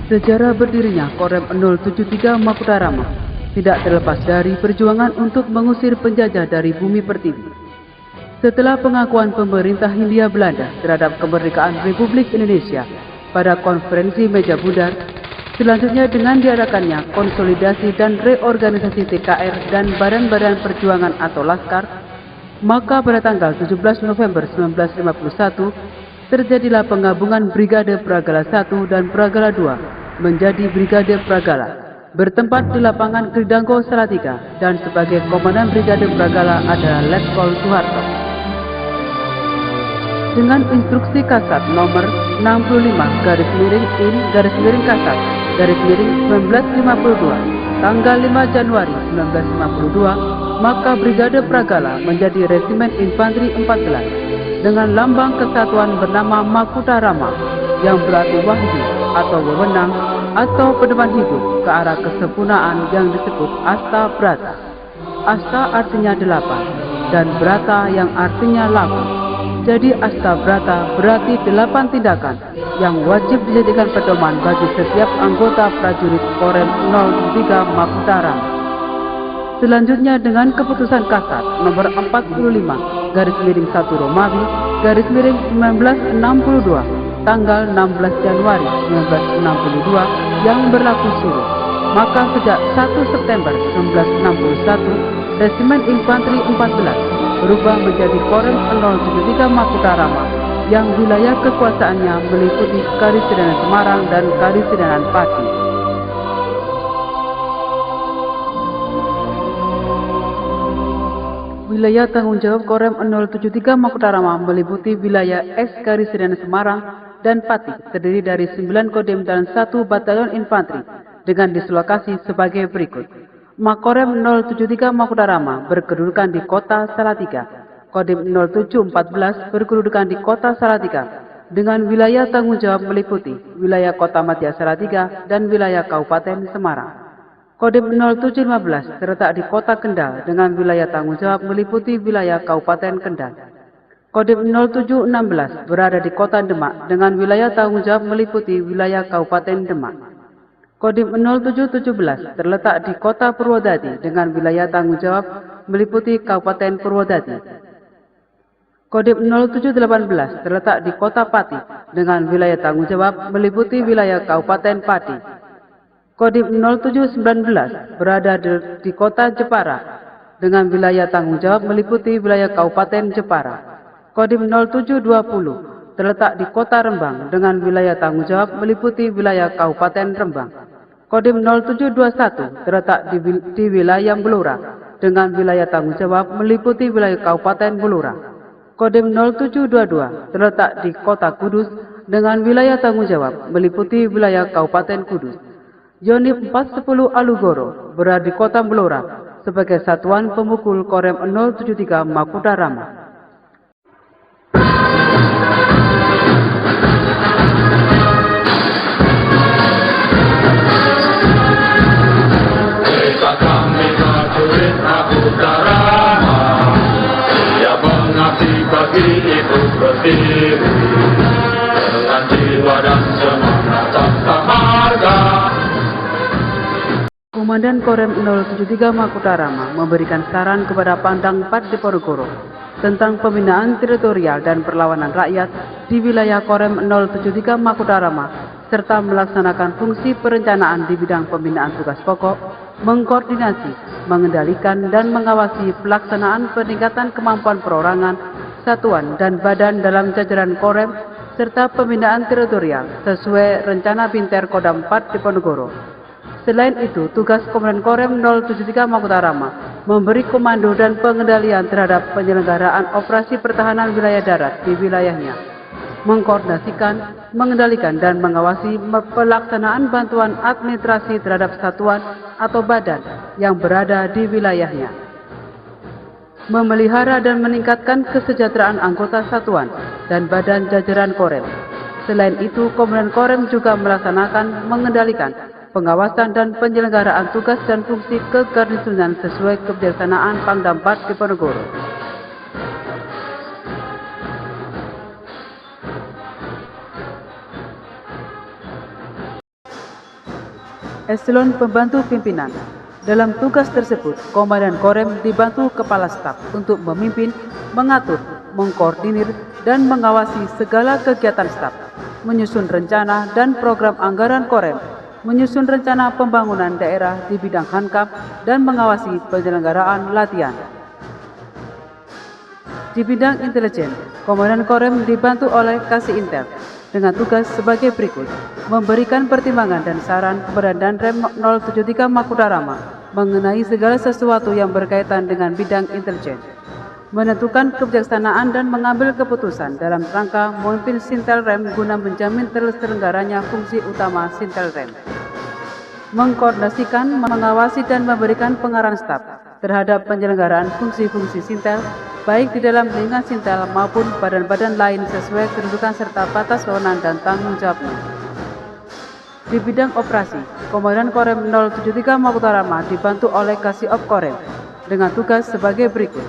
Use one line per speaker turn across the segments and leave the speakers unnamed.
Sejarah berdirinya Korem 073 Makutarama tidak terlepas dari perjuangan untuk mengusir penjajah dari bumi pertiwi. Setelah pengakuan pemerintah Hindia Belanda terhadap kemerdekaan Republik Indonesia pada konferensi meja bundar, selanjutnya dengan diadakannya konsolidasi dan reorganisasi TKR dan badan-badan perjuangan atau Laskar, maka pada tanggal 17 November 1951 terjadilah penggabungan Brigade Pragala 1 dan Pragala 2 menjadi Brigade Pragala, bertempat di lapangan Kridangko Salatiga, dan sebagai Komandan Brigade Pragala adalah Letkol Soeharto. Dengan instruksi Kasat nomor 65-in-Kasat-1952 tanggal 5 Januari 1952, maka Brigade Pragala menjadi Resimen Infanteri 14 dengan lambang kesatuan bernama Makutarama yang berarti wahyu atau wewenang atau pedoman hidup ke arah kesempurnaan yang disebut Asta Brata. Asta artinya 8 dan Brata yang artinya laku. Jadi Asta Brata berarti 8 tindakan yang wajib dijadikan pedoman bagi setiap anggota prajurit Korem 073 Makutarama. Selanjutnya dengan keputusan Kasat nomor 45-1 Romawi /1962 tanggal 16 Januari 1962 yang berlaku surut, maka sejak 1 September 1961 Resimen Infanteri 14 berubah menjadi Korem 073 Makutarama yang wilayah kekuasaannya meliputi Karisidenan Semarang dan Karisidenan Pati. Wilayah tanggung jawab Korem 073 Makutarama meliputi wilayah Eks Karisidenan Semarang dan Pati, terdiri dari 9 Kodim dan 1 Batalion Infanteri dengan dislokasi sebagai berikut. Makorem 073 Makutarama berkedudukan di Kota Salatiga. Kodim 0714 berkedudukan di Kota Salatiga dengan wilayah tanggung jawab meliputi wilayah Kota Madia Salatiga dan wilayah Kabupaten Semarang. Kodim 0715 terletak di Kota Kendal dengan wilayah tanggung jawab meliputi wilayah Kabupaten Kendal. Kodim 0716 berada di Kota Demak dengan wilayah tanggung jawab meliputi wilayah Kabupaten Demak. Kodim 0717 terletak di Kota Purwodadi dengan wilayah tanggung jawab meliputi Kabupaten Purwodadi. Kodim 0718 terletak di Kota Pati dengan wilayah tanggung jawab meliputi wilayah Kabupaten Pati. Kodim 0719 berada di Kota Jepara dengan wilayah tanggung jawab meliputi wilayah Kabupaten Jepara. Kodim 0720 terletak di Kota Rembang dengan wilayah tanggung jawab meliputi wilayah Kabupaten Rembang. Kodim 0721 terletak di wilayah Blora dengan wilayah tanggung jawab meliputi wilayah Kabupaten Blora. Kodim 0722 terletak di Kota Kudus dengan wilayah tanggung jawab meliputi wilayah Kabupaten Kudus. Yonif 410 Alugoro berada di Kota Blora sebagai satuan pemukul Korem 073 Makutarama.
Kami prajurit Makutarama siap mengabdi bagi ibu pertiwi dengan jiwa dan semangat tanpa harga.
Komandan Korem 073 Makutarama memberikan saran kepada Pangdam 4 Diponegoro tentang pembinaan teritorial dan perlawanan rakyat di wilayah Korem 073 Makutarama serta melaksanakan fungsi perencanaan di bidang pembinaan tugas pokok, mengkoordinasi, mengendalikan dan mengawasi pelaksanaan peningkatan kemampuan perorangan, satuan dan badan dalam jajaran Korem serta pembinaan teritorial sesuai rencana Binter Kodam 4 Diponegoro. Selain itu, tugas Komandan Korem 073 Makutarama memberi komando dan pengendalian terhadap penyelenggaraan operasi pertahanan wilayah darat di wilayahnya, mengkoordinasikan, mengendalikan dan mengawasi pelaksanaan bantuan administrasi terhadap satuan atau badan yang berada di wilayahnya, memelihara dan meningkatkan kesejahteraan anggota satuan dan badan jajaran Korem. Selain itu, Komandan Korem juga melaksanakan, mengendalikan, pengawasan dan penyelenggaraan tugas dan fungsi kegarnisonan sesuai kebijaksanaan Pangdam 4 Diponegoro. Eselon pembantu pimpinan. Dalam tugas tersebut, Komandan Korem dibantu Kepala Staf untuk memimpin, mengatur, mengkoordinir, dan mengawasi segala kegiatan staf, menyusun rencana dan program anggaran Korem, menyusun rencana pembangunan daerah di bidang Hankam, dan mengawasi penyelenggaraan latihan. Di bidang intelijen, Komandan Korem dibantu oleh Kasih Intel dengan tugas sebagai berikut: memberikan pertimbangan dan saran kepada Danrem 073 Makudarama mengenai segala sesuatu yang berkaitan dengan bidang intelijen, menentukan kebijaksanaan dan mengambil keputusan dalam rangka memimpin Sintelrem guna menjamin terselenggaranya fungsi utama Sintelrem, mengkoordinasikan, mengawasi, dan memberikan pengarahan staf terhadap penyelenggaraan fungsi-fungsi Sintel, baik di dalam lingkungan Sintel maupun badan-badan lain sesuai kedudukan serta batas wewenang dan tanggung jawabnya. Di bidang operasi, Komandan Korem 073 Makutarama dibantu oleh Kasiop Korem dengan tugas sebagai berikut: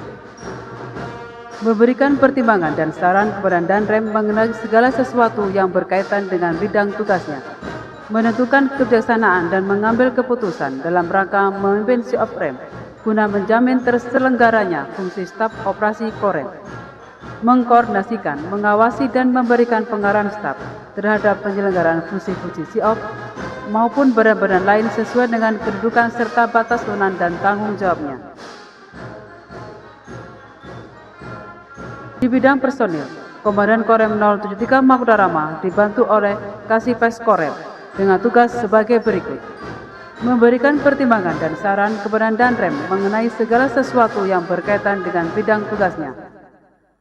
memberikan pertimbangan dan saran kepada Danrem mengenai segala sesuatu yang berkaitan dengan bidang tugasnya, menentukan kebijaksanaan dan mengambil keputusan dalam rangka memimpin Sioprem guna menjamin terselenggaranya fungsi staf operasi Korem, mengkoordinasikan, mengawasi, dan memberikan pengarahan staf terhadap penyelenggaraan fungsi-fungsi Siop maupun badan-badan lain sesuai dengan kedudukan serta batas wewenang dan tanggung jawabnya. Di bidang personil, Komandan Korem 073 Makudarama dibantu oleh Kasipes Korem dengan tugas sebagai berikut: memberikan pertimbangan dan saran kepada Danrem mengenai segala sesuatu yang berkaitan dengan bidang tugasnya,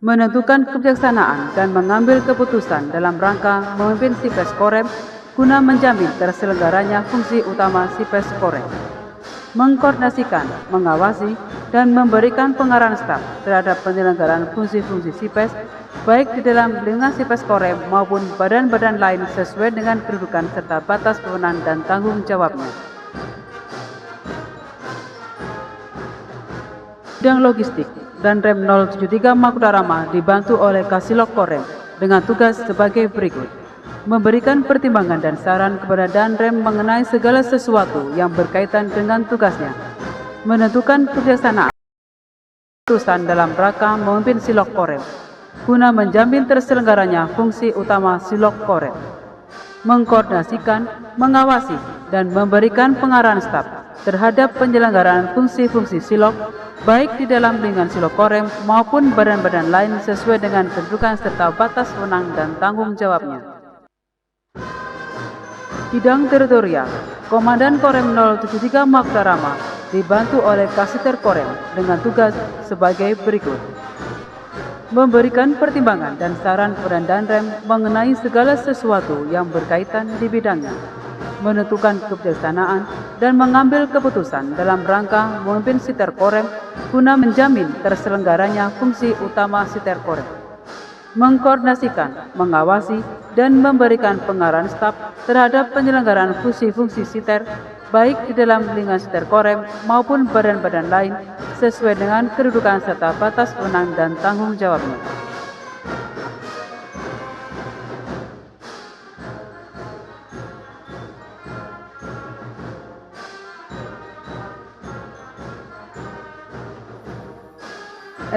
menentukan kebijaksanaan dan mengambil keputusan dalam rangka memimpin Sipes Korem guna menjamin terselenggaranya fungsi utama Sipes Korem, mengkoordinasikan, mengawasi, dan memberikan pengarahan staf terhadap penyelenggaraan fungsi-fungsi Sipes baik di dalam lingkungan Sipes Korem maupun badan-badan lain sesuai dengan kedudukan serta batas wewenang dan tanggung jawabnya. Bidang logistik, Danrem 073 Makudarama dibantu oleh Kasilok Korem dengan tugas sebagai berikut: memberikan pertimbangan dan saran kepada Danrem mengenai segala sesuatu yang berkaitan dengan tugasnya, menentukan kebijaksanaan keputusan dalam rangka memimpin Silok Korem guna menjamin terselenggaranya fungsi utama Silok Korem, mengkoordinasikan, mengawasi, dan memberikan pengarahan staf terhadap penyelenggaraan fungsi-fungsi Silok baik di dalam lingkungan Silok Korem maupun badan-badan lain sesuai dengan kedudukan serta batas wewenang dan tanggung jawabnya. Bidang teritorial, Komandan Korem 073 Makudarama dibantu oleh Kasiter Korem dengan tugas sebagai berikut: memberikan pertimbangan dan saran kepada Danrem mengenai segala sesuatu yang berkaitan di bidangnya, menentukan kebijaksanaan dan mengambil keputusan dalam rangka memimpin Siter Korem guna menjamin terselenggaranya fungsi utama Siter Korem, mengkoordinasikan, mengawasi, dan memberikan pengarahan staf terhadap penyelenggaraan fungsi-fungsi Siter baik di dalam lingkungan Siter Korem maupun badan-badan lain sesuai dengan kedudukan serta batas wewenang dan tanggung jawabnya.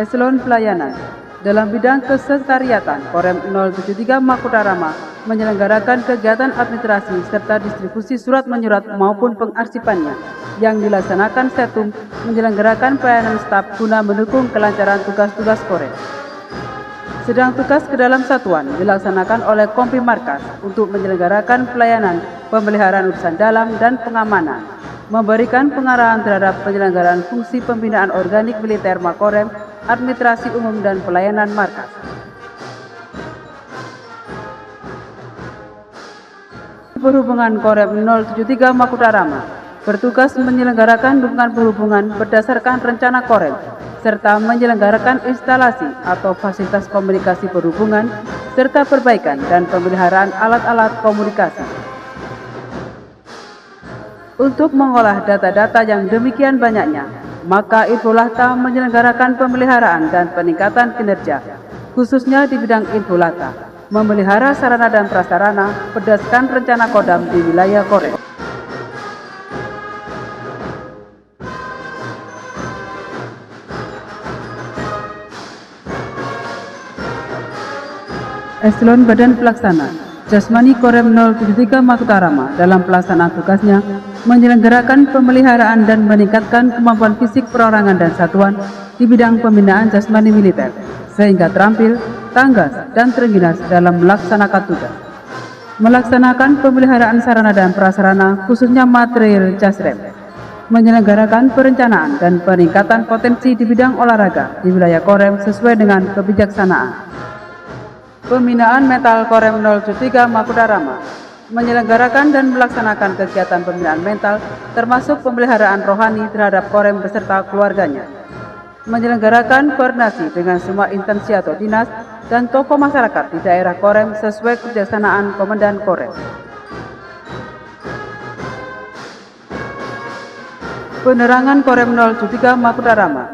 Eselon pelayanan. Dalam bidang kesekretariatan, Korem 073 Makudarama menyelenggarakan kegiatan administrasi serta distribusi surat menyurat maupun pengarsipannya yang dilaksanakan Setum menyelenggarakan pelayanan staf guna mendukung kelancaran tugas-tugas Korem. Sedang tugas ke dalam satuan dilaksanakan oleh Kompi Markas untuk menyelenggarakan pelayanan pemeliharaan urusan dalam dan pengamanan, memberikan pengarahan terhadap penyelenggaraan fungsi pembinaan organik militer Makorem, administrasi umum dan pelayanan markas. Perhubungan Korem 073 Makudarama bertugas menyelenggarakan dukungan perhubungan berdasarkan rencana Korem serta menyelenggarakan instalasi atau fasilitas komunikasi perhubungan serta perbaikan dan pemeliharaan alat-alat komunikasi. Untuk mengolah data-data yang demikian banyaknya, maka Infolata menyelenggarakan pemeliharaan dan peningkatan kinerja, khususnya di bidang Infolata, memelihara sarana dan prasarana berdasarkan rencana Kodam di wilayah Korem. Eselon Badan Pelaksana Jasmani Korem 073 Makutarama dalam pelaksanaan tugasnya menyelenggarakan pemeliharaan dan meningkatkan kemampuan fisik perorangan dan satuan di bidang pembinaan jasmani militer, sehingga terampil, tanggas, dan terengginas dalam melaksanakan tugas. Melaksanakan pemeliharaan sarana dan prasarana, khususnya material Jasrem. Menyelenggarakan perencanaan dan peningkatan potensi di bidang olahraga di wilayah Korem sesuai dengan kebijaksanaan. Pembinaan Mental Korem 073 Makutarama menyelenggarakan dan melaksanakan kegiatan pembinaan mental termasuk pemeliharaan rohani terhadap Korem beserta keluarganya. Menyelenggarakan koordinasi dengan semua instansi atau dinas dan tokoh masyarakat di daerah Korem sesuai kebijaksanaan Komandan Korem. Penerangan Korem 073 Makutarama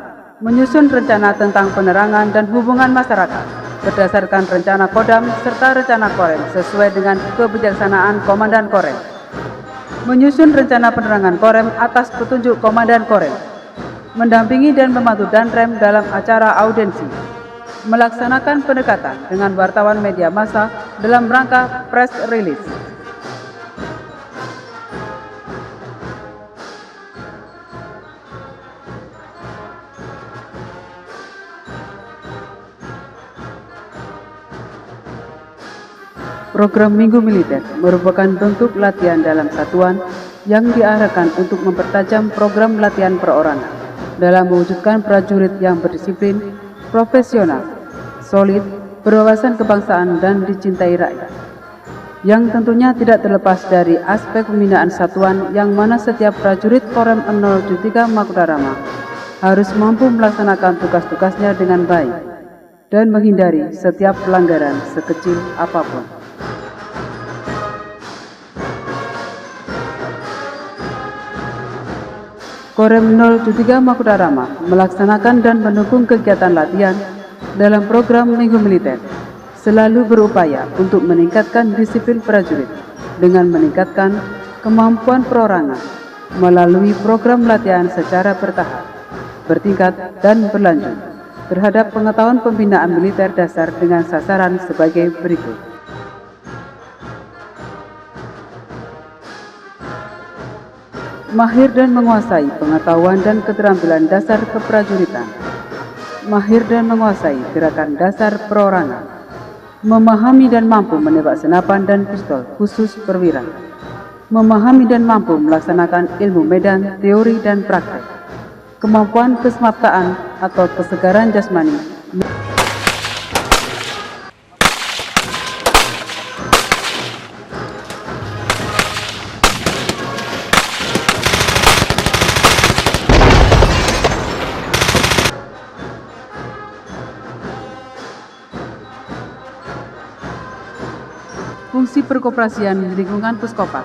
menyusun rencana tentang penerangan dan hubungan masyarakat berdasarkan rencana Kodam serta rencana Korem sesuai dengan kebijaksanaan Komandan Korem. Menyusun rencana penerangan Korem atas petunjuk Komandan Korem. Mendampingi dan membantu Danrem dalam acara audiensi. Melaksanakan pendekatan dengan wartawan media massa dalam rangka press release. Program Minggu Militer merupakan bentuk latihan dalam satuan yang diarahkan untuk mempertajam program latihan perorangan dalam mewujudkan prajurit yang berdisiplin, profesional, solid, berwawasan kebangsaan dan dicintai rakyat. Yang tentunya tidak terlepas dari aspek pembinaan satuan yang mana setiap prajurit Korem 073 Makutarama harus mampu melaksanakan tugas-tugasnya dengan baik dan menghindari setiap pelanggaran sekecil apapun. Korem 073 Makutarama melaksanakan dan mendukung kegiatan latihan dalam program Minggu Militer, selalu berupaya untuk meningkatkan disiplin prajurit dengan meningkatkan kemampuan perorangan melalui program latihan secara bertahap, bertingkat, dan berlanjut terhadap pengetahuan pembinaan militer dasar dengan sasaran sebagai berikut. Mahir dan menguasai pengetahuan dan keterampilan dasar keprajuritan. Mahir dan menguasai gerakan dasar perorangan. Memahami dan mampu menembak senapan dan pistol khusus perwira. Memahami dan mampu melaksanakan ilmu medan, teori dan praktek. Kemampuan kesemaptaan atau kesegaran jasmani. Fungsi perkoperasian di lingkungan Puskopas.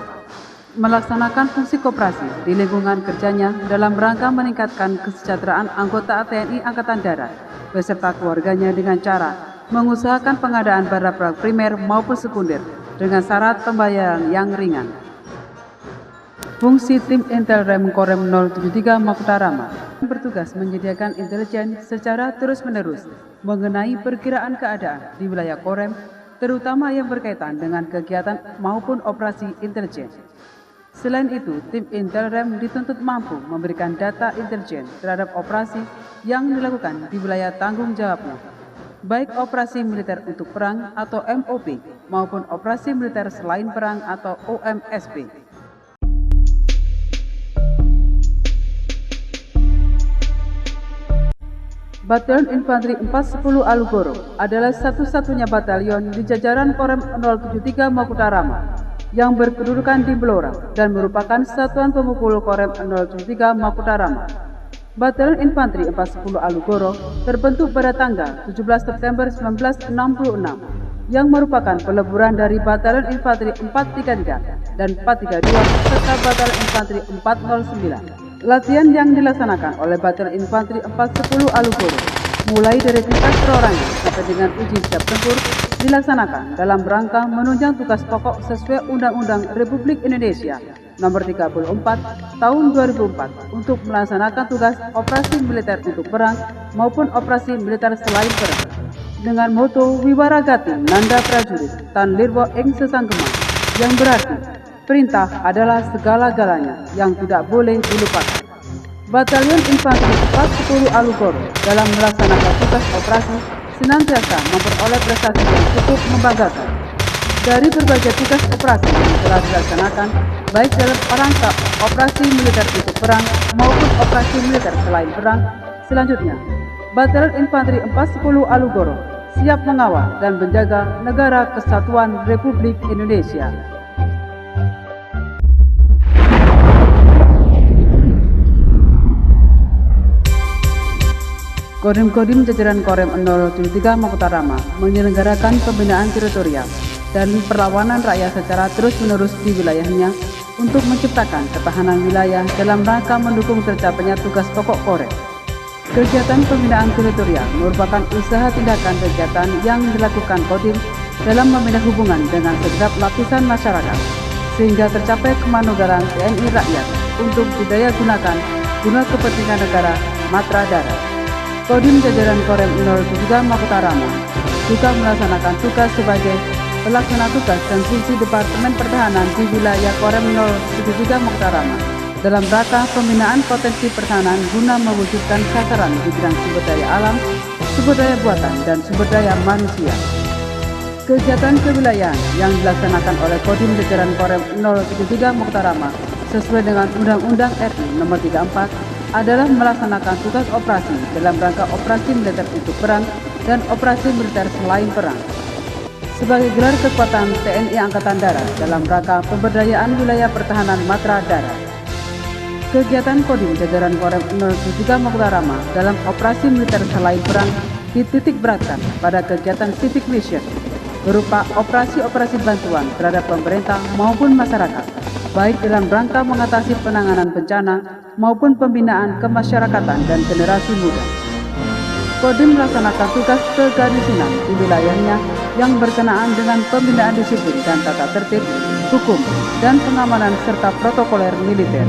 Melaksanakan fungsi koperasi di lingkungan kerjanya dalam rangka meningkatkan kesejahteraan anggota TNI Angkatan Darat beserta keluarganya dengan cara mengusahakan pengadaan barang primer maupun sekunder dengan syarat pembayaran yang ringan. Fungsi tim Intelrem Korem 073 Makutarama bertugas menyediakan intelijen secara terus-menerus mengenai perkiraan keadaan di wilayah Korem, terutama yang berkaitan dengan kegiatan maupun operasi intelijen. Selain itu, tim Intelrem dituntut mampu memberikan data intelijen terhadap operasi yang dilakukan di wilayah tanggung jawabnya, baik operasi militer untuk perang atau MOP maupun operasi militer selain perang atau OMSP. Batalion Infanteri 410 Alugoro adalah satu-satunya batalion di jajaran Korem 073 Makutarama yang berkedudukan di Blora dan merupakan satuan pemukul Korem 073 Makutarama. Batalion Infanteri 410 Alugoro terbentuk pada tanggal 17 September 1966 yang merupakan peleburan dari Batalion Infanteri 433 dan 432 serta Batalion Infanteri 409. Latihan yang dilaksanakan oleh Batalion Infanteri 410 Alugoro mulai dari tingkat perorangan sampai dengan uji siap tempur dilaksanakan dalam rangka menunjang tugas pokok sesuai Undang-Undang Republik Indonesia Nomor 34 Tahun 2004 untuk melaksanakan tugas operasi militer untuk perang maupun operasi militer selain perang. dengan moto Wiwaragati Nanda Prajurit Tan Lirwo Ing Sesanggema, yang berarti perintah adalah segala-galanya yang tidak boleh dilupakan. Batalion Infanteri 410 Alugoro dalam melaksanakan tugas operasi senantiasa memperoleh prestasi yang cukup membanggakan. Dari berbagai tugas operasi yang telah dilaksanakan, baik dalam rangka operasi militer untuk perang maupun operasi militer selain perang, selanjutnya, Batalion Infanteri 410 Alugoro siap mengawal dan menjaga negara kesatuan Republik Indonesia. Kodim-kodim jajaran Korem 073 Makutarama menyelenggarakan pembinaan teritorial dan perlawanan rakyat secara terus-menerus di wilayahnya untuk menciptakan ketahanan wilayah dalam rangka mendukung tercapainya tugas pokok Korem. Kegiatan pembinaan teritorial merupakan usaha tindakan kegiatan yang dilakukan Kodim dalam membina hubungan dengan segenap lapisan masyarakat, sehingga tercapai kemanugaran TNI rakyat untuk didaya gunakan guna kepentingan negara matra darat. Kodim jajaran Korem 073 Makutarama juga melaksanakan tugas sebagai pelaksana tugas dan fungsi Departemen Pertahanan di wilayah Korem 073 Makutarama dalam rangka pembinaan potensi pertahanan guna mewujudkan sasaran di bidang sumber daya alam, sumber daya buatan, dan sumber daya manusia. Kegiatan kewilayahan yang dilaksanakan oleh Kodim jajaran Korem 073 Makutarama sesuai dengan Undang-Undang RI Nomor 34 adalah melaksanakan tugas operasi dalam rangka operasi militer untuk perang dan operasi militer selain perang sebagai gelar kekuatan TNI Angkatan Darat dalam rangka pemberdayaan wilayah pertahanan matra darat. Kegiatan Kodim jajaran Korem 073 Makutarama dalam operasi militer selain perang dititik beratkan pada kegiatan civic mission berupa operasi-operasi bantuan terhadap pemerintah maupun masyarakat, baik dalam rangka mengatasi penanganan bencana maupun pembinaan kemasyarakatan dan generasi muda. Kodim melaksanakan tugas kegarisinan di wilayahnya yang berkenaan dengan pembinaan disiplin dan tata tertib, hukum, dan pengamanan serta protokoler militer.